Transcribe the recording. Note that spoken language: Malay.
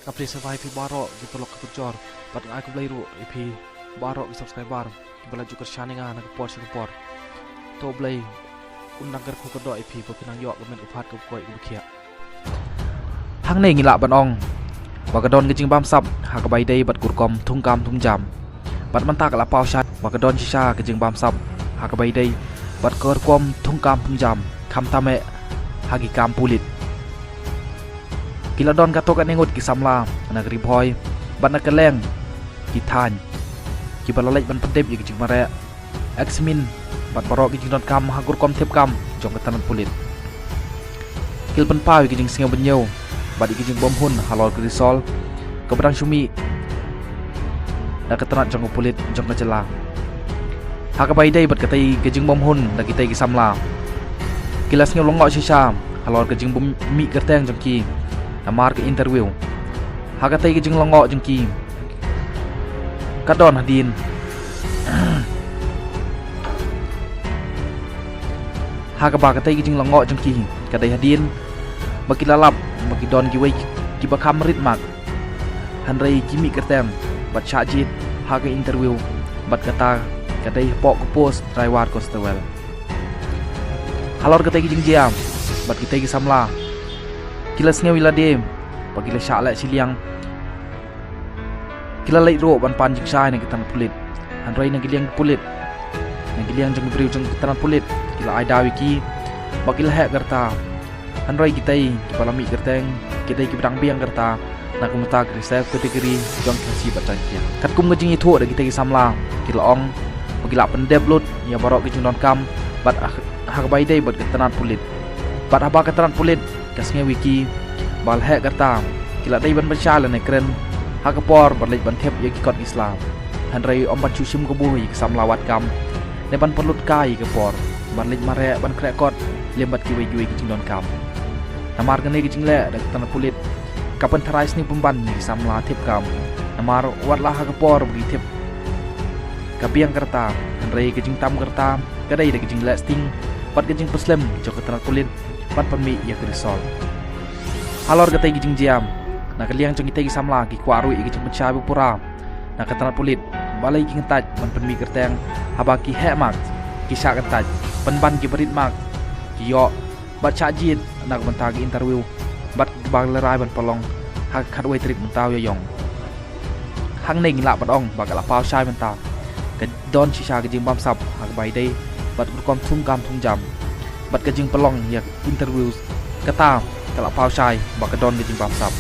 Kapri survive pi baro di pelok kecor. Bat ngai ku blai ru pi baro di subscriber. Ki bala juga shaninga na por si por. To blai undang ker ku kedok pi pinang yok gamen upat ku koi ku kia. Hang nei ngila ban ong. Wakadon gejing bam sap ha ka bai dei bat kurkom thung kam thung jam. Bat mantak la pau shat wakadon shisha gejing bam sap ha ka bai dei bat kurkom thung kam thung jam. Kam tame hagi kam pulit. Kila don katok anengut ki samla nagri boy ban nak keleng ki than ki balalai ban pedep ki jing mare exmin bat barok ki jing don kam hagur kom tep kam jong katanan pulit kil ban pau ki jing singa benyau bat ki jing bom hun halol ki risol keberang syumi nak katanan jong pulit jong kacela hakabai dai bat katai ki jing bom hun nak kitai ki samla kilas ngeu longok shisha halol ki jing bom mi kerteng jong ki namar ke interview hakatai ke jeng longok jengki kadon hadin hakaba katai ke jeng longok jengki kadai hadin baki lalap baki don ki wei ki bakam rit mak hanrei kimi kertem bat shajit haga interview bat kata kadai pok ke post raiwat kostewel halor katai ke jeng jam bat kitai ke samla kilas ngeu ila dem pagila syak lek siliang kila lek ro ban pan jing sai nang kitan pulit hanrei nang giliang pulit nang giliang jeng briu jeng kitan pulit kila ai dawi ki bagila hek gerta hanrei kitai ki palami gerteng kitai ki bidang biang gerta nak kumta reserve kategori jong kasi batang kia kat kum ngejing itu ada kitai ki samla kila ong bagila pendep lut ya barok ki jeng don kam bat hak bai dei bat kitan pulit bat haba kitan pulit kasnya wiki bal hek kerta kila dai ban bersyala ne keren hakapor berlej ban thep ye kikot Islam hanrei om ban chusim ko buhi sam lawat kam ne ban perlut kai ke por ban lej mare ban krekot lembat ki wei ki don kam namar gane ki jingle dak tan pulit kapan tharais ni pemban ni samla thep kam namar watlah hakapor bagi thep kabiang kerta hanrei ki jing tam kerta kadai dak jingle sting pat ki jing peslem jok tan pulit pat pemi ya krisol halor katai gijing jam nak liang jong kitai samla ki kwaru ki jing mencabu pura nak katana pulit balai ki ngetaj ban pemi kerteng habaki hemak ki syak ngetaj penban ki berit mak ki yo bat chajit nak mentagi interview bat bang lerai ban polong hak khat wei trip mentau yo yong hang ning la bat ong bakala pau sai menta ke don shisha ki jing bam sap hak bai dei bat kurkom thung kam thung jam bat ke jing pelong ya interview kata kalau pau sai bak kedon ke jing bam sap